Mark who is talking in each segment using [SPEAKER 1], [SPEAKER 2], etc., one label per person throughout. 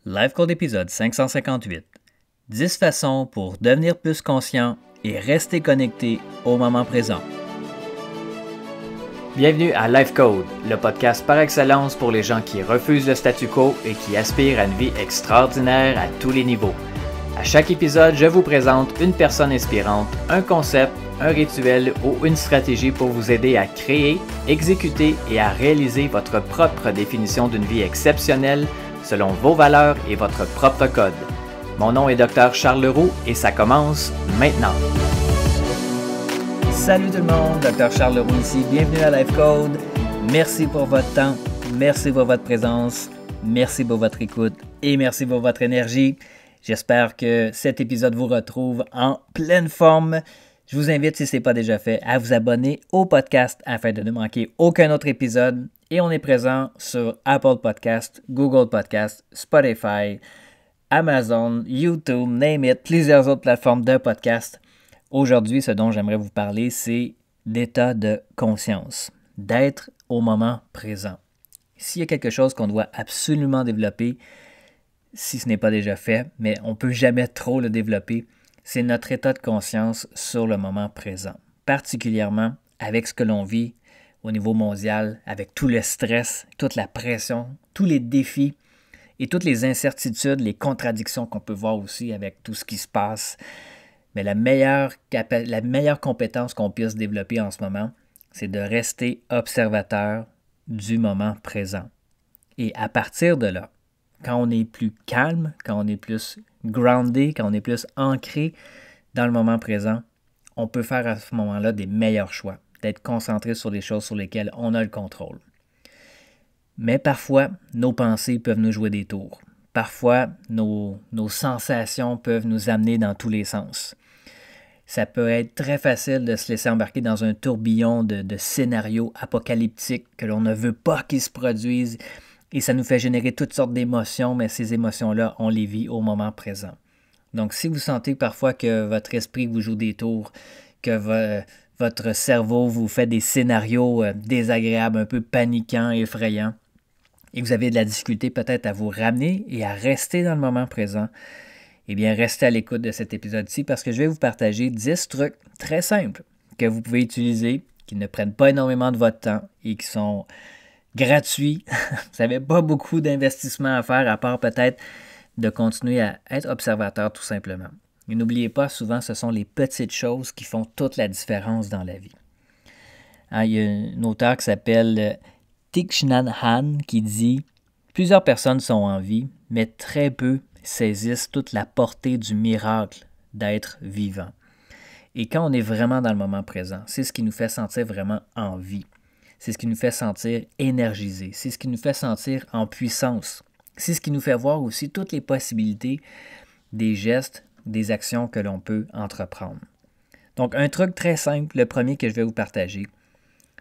[SPEAKER 1] Life Code épisode 558. 10 façons pour devenir plus conscient et rester connecté au moment présent.
[SPEAKER 2] Bienvenue à Life Code, le podcast par excellence pour les gens qui refusent le statu quo et qui aspirent à une vie extraordinaire à tous les niveaux. À chaque épisode, je vous présente une personne inspirante, un concept, un rituel ou une stratégie pour vous aider à créer, exécuter et à réaliser votre propre définition d'une vie exceptionnelle selon vos valeurs et votre propre code. Mon nom est Dr. Charles Leroux et ça commence maintenant.
[SPEAKER 1] Salut tout le monde, Dr. Charles Leroux ici, bienvenue à Life Code. Merci pour votre temps, merci pour votre présence, merci pour votre écoute et merci pour votre énergie. J'espère que cet épisode vous retrouve en pleine forme. Je vous invite, si ce n'est pas déjà fait, à vous abonner au podcast afin de ne manquer aucun autre épisode. Et on est présent sur Apple Podcast, Google Podcast, Spotify, Amazon, YouTube, name it, plusieurs autres plateformes de podcast. Aujourd'hui, ce dont j'aimerais vous parler, c'est d'état de conscience, d'être au moment présent. S'il y a quelque chose qu'on doit absolument développer, si ce n'est pas déjà fait, mais on ne peut jamais trop le développer, c'est notre état de conscience sur le moment présent, particulièrement avec ce que l'on vit au niveau mondial, avec tout le stress, toute la pression, tous les défis et toutes les incertitudes, les contradictions qu'on peut voir aussi avec tout ce qui se passe. Mais la meilleure compétence qu'on puisse développer en ce moment, c'est de rester observateur du moment présent. Et à partir de là, quand on est plus calme, quand on est plus groundé, quand on est plus ancré dans le moment présent, on peut faire à ce moment-là des meilleurs choix, d'être concentré sur les choses sur lesquelles on a le contrôle. Mais parfois, nos pensées peuvent nous jouer des tours. Parfois, nos sensations peuvent nous amener dans tous les sens. Ça peut être très facile de se laisser embarquer dans un tourbillon de scénarios apocalyptiques que l'on ne veut pas qu'ils se produisent et ça nous fait générer toutes sortes d'émotions, mais ces émotions-là, on les vit au moment présent. Donc, si vous sentez parfois que votre esprit vous joue des tours, que votre cerveau vous fait des scénarios désagréables, un peu paniquants, effrayants, et que vous avez de la difficulté peut-être à vous ramener et à rester dans le moment présent, eh bien, restez à l'écoute de cet épisode-ci parce que je vais vous partager 10 trucs très simples que vous pouvez utiliser, qui ne prennent pas énormément de votre temps et qui sont gratuits. Vous n'avez pas beaucoup d'investissement à faire à part peut-être de continuer à être observateur tout simplement. Et n'oubliez pas, souvent, ce sont les petites choses qui font toute la différence dans la vie. Il y a un auteur qui s'appelle Thich Nhat Hanh qui dit « Plusieurs personnes sont en vie, mais très peu saisissent toute la portée du miracle d'être vivant. » Et quand on est vraiment dans le moment présent, c'est ce qui nous fait sentir vraiment en vie. C'est ce qui nous fait sentir énergisé. C'est ce qui nous fait sentir en puissance. C'est ce qui nous fait voir aussi toutes les possibilités des gestes, des actions que l'on peut entreprendre. Donc, un truc très simple, le premier que je vais vous partager.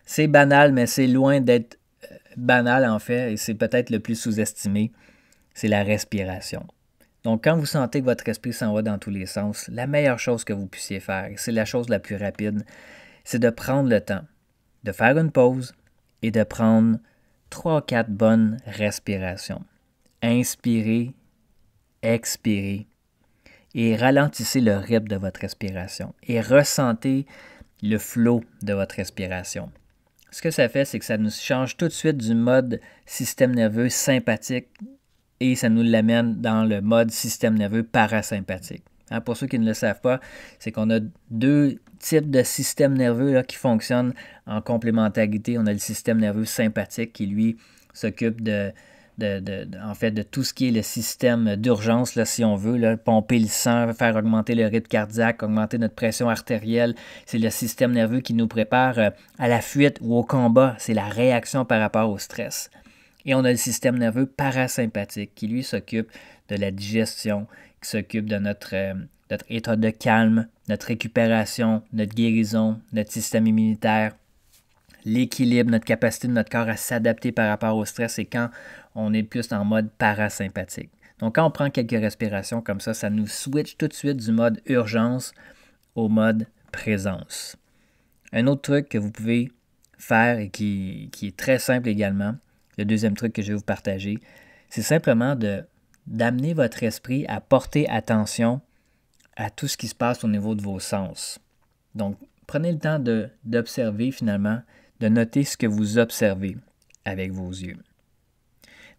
[SPEAKER 1] C'est banal, mais c'est loin d'être banal en fait, et c'est peut-être le plus sous-estimé, c'est la respiration. Donc, quand vous sentez que votre esprit s'en va dans tous les sens, la meilleure chose que vous puissiez faire, c'est la chose la plus rapide, c'est de prendre le temps, de faire une pause et de prendre 3 ou 4 bonnes respirations. Inspirez, expirez et ralentissez le rythme de votre respiration et ressentez le flot de votre respiration. Ce que ça fait, c'est que ça nous change tout de suite du mode système nerveux sympathique et ça nous l'amène dans le mode système nerveux parasympathique. Pour ceux qui ne le savent pas, c'est qu'on a 2 types de systèmes nerveux là, qui fonctionnent en complémentarité. On a le système nerveux sympathique qui, lui, s'occupe de tout ce qui est le système d'urgence, là, si on veut, là, pomper le sang, faire augmenter le rythme cardiaque, augmenter notre pression artérielle. C'est le système nerveux qui nous prépare à la fuite ou au combat. C'est la réaction par rapport au stress. Et on a le système nerveux parasympathique qui, lui, s'occupe de la digestion, qui s'occupe de notre état de calme, notre récupération, notre guérison, notre système immunitaire, l'équilibre, notre capacité de notre corps à s'adapter par rapport au stress et quand on est plus en mode parasympathique. Donc, quand on prend quelques respirations comme ça nous switch tout de suite du mode urgence au mode présence. Un autre truc que vous pouvez faire et qui est très simple également, le deuxième truc que je vais vous partager, c'est simplement de d'amener votre esprit à porter attention à tout ce qui se passe au niveau de vos sens. Donc, prenez le temps d'observer finalement, de noter ce que vous observez avec vos yeux.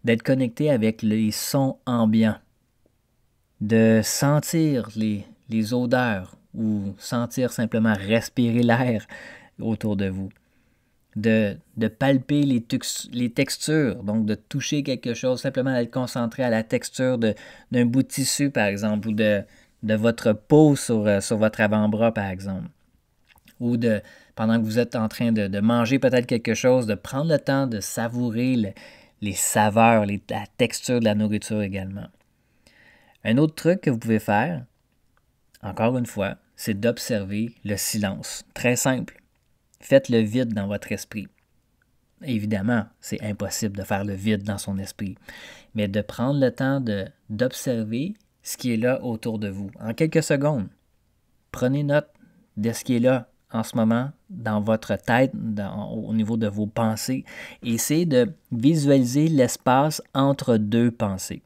[SPEAKER 1] D'être connecté avec les sons ambiants, de sentir les odeurs ou sentir simplement respirer l'air autour de vous. De palper les textures, donc de toucher quelque chose, simplement d'être concentré à la texture d'un bout de tissu, par exemple, ou de votre peau sur votre avant-bras, par exemple. Ou pendant que vous êtes en train de manger peut-être quelque chose, de prendre le temps de savourer les saveurs, la texture de la nourriture également. Un autre truc que vous pouvez faire, encore une fois, c'est d'observer le silence. Très simple. Faites le vide dans votre esprit. Évidemment, c'est impossible de faire le vide dans son esprit, mais de prendre le temps d'observer ce qui est là autour de vous. En quelques secondes, prenez note de ce qui est là en ce moment dans votre tête, au niveau de vos pensées, et essayez de visualiser l'espace entre deux pensées.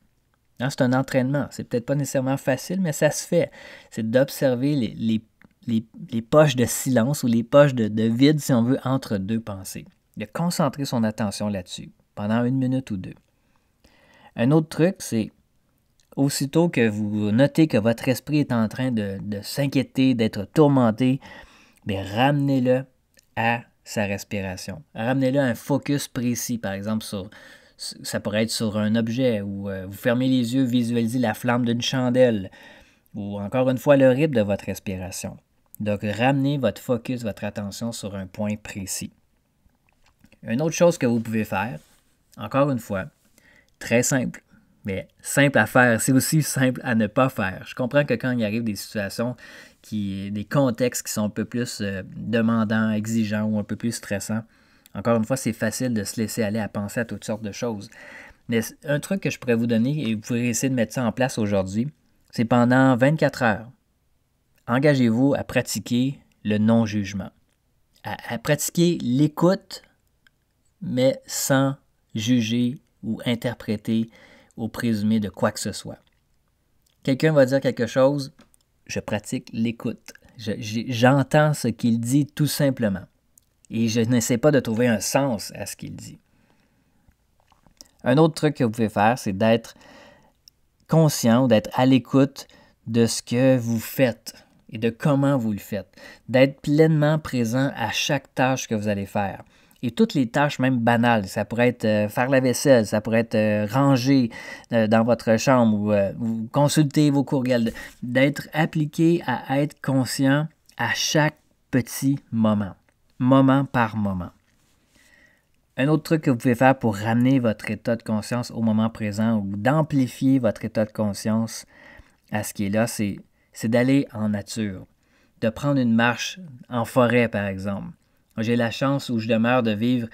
[SPEAKER 1] C'est un entraînement. C'est peut-être pas nécessairement facile, mais ça se fait. C'est d'observer les poches de silence ou les poches de vide, si on veut, entre deux pensées. De concentrer son attention là-dessus pendant 1 minute ou 2. Un autre truc, c'est aussitôt que vous notez que votre esprit est en train de s'inquiéter, d'être tourmenté, bien, ramenez-le à sa respiration. Ramenez-le à un focus précis, par exemple, ça pourrait être sur un objet, ou vous fermez les yeux, visualisez la flamme d'une chandelle, ou encore une fois le rythme de votre respiration. Donc, ramenez votre focus, votre attention sur un point précis. Une autre chose que vous pouvez faire, encore une fois, très simple, mais simple à faire, c'est aussi simple à ne pas faire. Je comprends que quand il arrive des situations, des contextes qui sont un peu plus demandants, exigeants ou un peu plus stressants, encore une fois, c'est facile de se laisser aller à penser à toutes sortes de choses. Mais un truc que je pourrais vous donner, et vous pourrez essayer de mettre ça en place aujourd'hui, c'est pendant 24 heures, engagez-vous à pratiquer le non-jugement, à pratiquer l'écoute, mais sans juger ou interpréter ou présumer de quoi que ce soit. Quelqu'un va dire quelque chose, je pratique l'écoute. J'entends ce qu'il dit tout simplement. Et je n'essaie pas de trouver un sens à ce qu'il dit. Un autre truc que vous pouvez faire, c'est d'être conscient, d'être à l'écoute de ce que vous faites et de comment vous le faites. D'être pleinement présent à chaque tâche que vous allez faire. Et toutes les tâches, même banales, ça pourrait être faire la vaisselle, ça pourrait être ranger dans votre chambre ou consulter vos courriels, d'être appliqué à être conscient à chaque petit moment par moment. Un autre truc que vous pouvez faire pour ramener votre état de conscience au moment présent ou d'amplifier votre état de conscience à ce qui est là, c'est d'aller en nature, de prendre une marche en forêt, par exemple. J'ai la chance où je demeure de vivre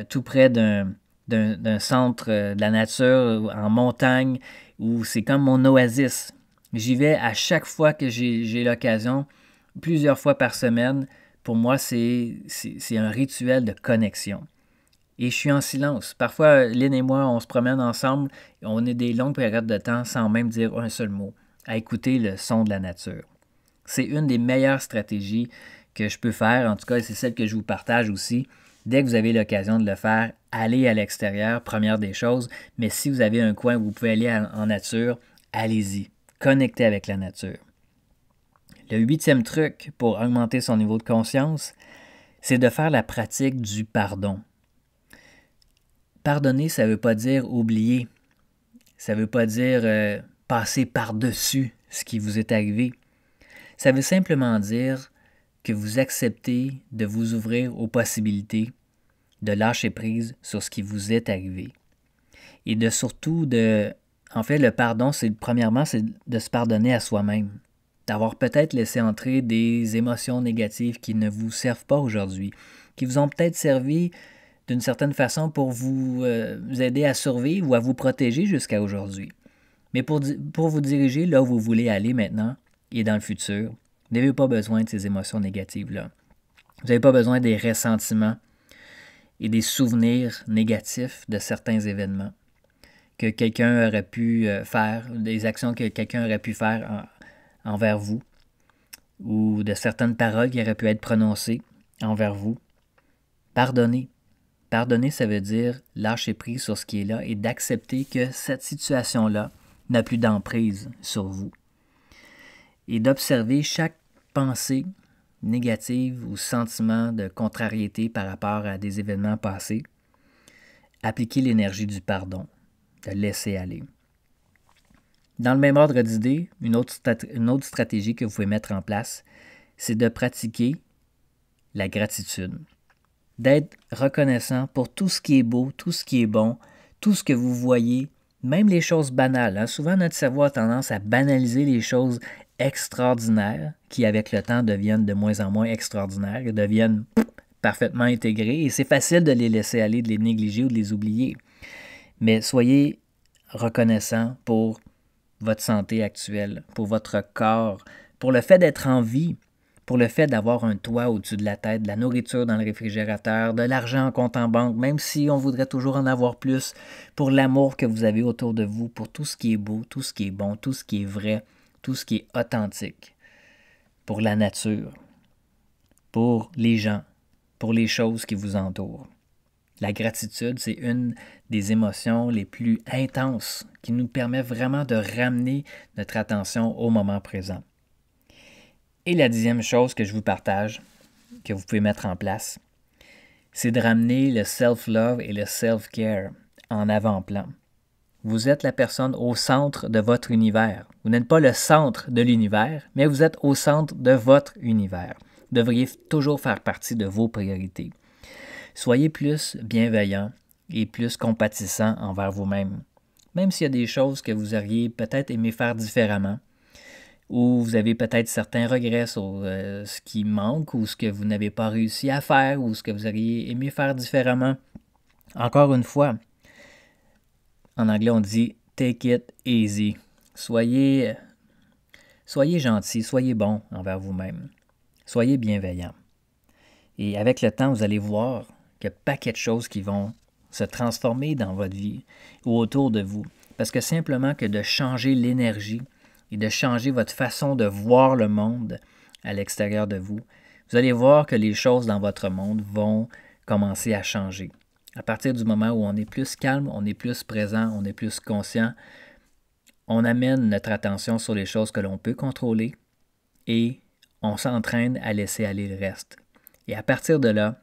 [SPEAKER 1] tout près d'un centre de la nature en montagne où c'est comme mon oasis. J'y vais à chaque fois que j'ai l'occasion, plusieurs fois par semaine. Pour moi, c'est un rituel de connexion. Et je suis en silence. Parfois, Lynn et moi, on se promène ensemble et on est des longues périodes de temps sans même dire un seul mot, à écouter le son de la nature. C'est une des meilleures stratégies que je peux faire, en tout cas, c'est celle que je vous partage aussi. Dès que vous avez l'occasion de le faire, allez à l'extérieur, première des choses, mais si vous avez un coin où vous pouvez aller en nature, allez-y, connectez avec la nature. Le 8e truc pour augmenter son niveau de conscience, c'est de faire la pratique du pardon. Pardonner, ça ne veut pas dire oublier, ça ne veut pas dire passer par-dessus ce qui vous est arrivé. Ça veut simplement dire que vous acceptez de vous ouvrir aux possibilités, de lâcher prise sur ce qui vous est arrivé. Et de surtout en fait, le pardon, premièrement, c'est de se pardonner à soi-même. D'avoir peut-être laissé entrer des émotions négatives qui ne vous servent pas aujourd'hui, qui vous ont peut-être servi d'une certaine façon pour vous aider à survivre ou à vous protéger jusqu'à aujourd'hui. Mais pour vous diriger là où vous voulez aller maintenant et dans le futur, vous n'avez pas besoin de ces émotions négatives-là. Vous n'avez pas besoin des ressentiments et des souvenirs négatifs de certains événements. que quelqu'un aurait pu faire, des actions que quelqu'un aurait pu faire envers vous, ou de certaines paroles qui auraient pu être prononcées envers vous. Pardonnez. Pardonner, ça veut dire lâcher prise sur ce qui est là et d'accepter que cette situation-là n'a plus d'emprise sur vous. Et d'observer chaque pensée négative ou sentiment de contrariété par rapport à des événements passés. Appliquer l'énergie du pardon, de laisser aller. Dans le même ordre d'idées, une autre stratégie que vous pouvez mettre en place, c'est de pratiquer la gratitude. D'être reconnaissant pour tout ce qui est beau, tout ce qui est bon, tout ce que vous voyez, même les choses banales. Souvent, notre cerveau a tendance à banaliser les choses extraordinaires qui, avec le temps, deviennent de moins en moins extraordinaires et deviennent parfaitement intégrées. Et c'est facile de les laisser aller, de les négliger ou de les oublier. Mais soyez reconnaissant pour votre santé actuelle, pour votre corps, pour le fait d'être en vie, pour le fait d'avoir un toit au-dessus de la tête, de la nourriture dans le réfrigérateur, de l'argent en compte en banque, même si on voudrait toujours en avoir plus, pour l'amour que vous avez autour de vous, pour tout ce qui est beau, tout ce qui est bon, tout ce qui est vrai, tout ce qui est authentique, pour la nature, pour les gens, pour les choses qui vous entourent. La gratitude, c'est une des émotions les plus intenses qui nous permet vraiment de ramener notre attention au moment présent. Et la 10e chose que je vous partage, que vous pouvez mettre en place, c'est de ramener le self-love et le self-care en avant-plan. Vous êtes la personne au centre de votre univers. Vous n'êtes pas le centre de l'univers, mais vous êtes au centre de votre univers. Vous devriez toujours faire partie de vos priorités. Soyez plus bienveillant et plus compatissant envers vous-même. Même s'il y a des choses que vous auriez peut-être aimé faire différemment, ou vous avez peut-être certains regrets sur ce qui manque ou ce que vous n'avez pas réussi à faire ou ce que vous auriez aimé faire différemment. Encore une fois, en anglais on dit « take it easy ». Soyez gentil, soyez bon envers vous-même. Soyez bienveillant. Et avec le temps, vous allez voir qu'il y a un paquet de choses qui vont se transformer dans votre vie ou autour de vous. Parce que simplement que de changer l'énergie et de changer votre façon de voir le monde à l'extérieur de vous, vous allez voir que les choses dans votre monde vont commencer à changer. À partir du moment où on est plus calme, on est plus présent, on est plus conscient, on amène notre attention sur les choses que l'on peut contrôler et on s'entraîne à laisser aller le reste. Et à partir de là,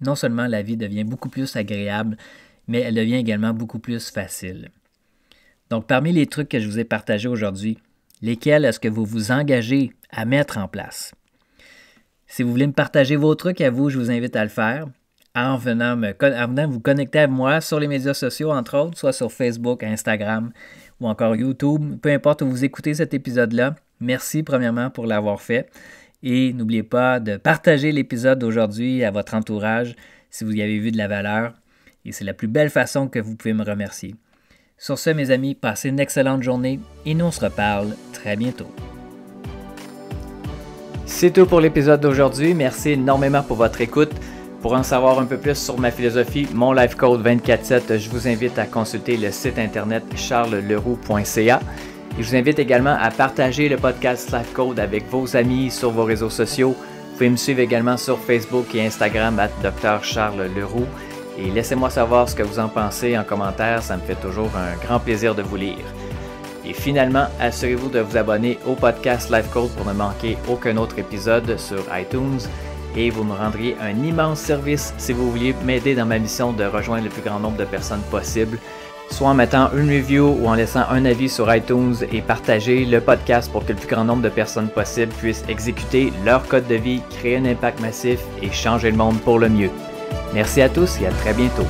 [SPEAKER 1] non seulement la vie devient beaucoup plus agréable, mais elle devient également beaucoup plus facile. Donc, parmi les trucs que je vous ai partagés aujourd'hui, lesquels est-ce que vous vous engagez à mettre en place? Si vous voulez me partager vos trucs à vous, je vous invite à le faire en venant vous connecter à moi sur les médias sociaux, entre autres, soit sur Facebook, Instagram ou encore YouTube. Peu importe où vous écoutez cet épisode-là, merci premièrement pour l'avoir fait. Et n'oubliez pas de partager l'épisode d'aujourd'hui à votre entourage si vous y avez vu de la valeur. Et c'est la plus belle façon que vous pouvez me remercier. Sur ce, mes amis, passez une excellente journée et nous on se reparle très bientôt.
[SPEAKER 2] C'est tout pour l'épisode d'aujourd'hui. Merci énormément pour votre écoute. Pour en savoir un peu plus sur ma philosophie, mon Life Code 24/7, je vous invite à consulter le site internet charlesleroux.ca. Et je vous invite également à partager le podcast Life Code avec vos amis sur vos réseaux sociaux. Vous pouvez me suivre également sur Facebook et Instagram @Dr Charles Leroux. Et laissez-moi savoir ce que vous en pensez en commentaire, ça me fait toujours un grand plaisir de vous lire. Et finalement, assurez-vous de vous abonner au podcast Life Code pour ne manquer aucun autre épisode sur iTunes. Et vous me rendriez un immense service si vous vouliez m'aider dans ma mission de rejoindre le plus grand nombre de personnes possible, soit en mettant une review ou en laissant un avis sur iTunes et partager le podcast pour que le plus grand nombre de personnes possible puissent exécuter leur code de vie, créer un impact massif et changer le monde pour le mieux. Merci à tous et à très bientôt.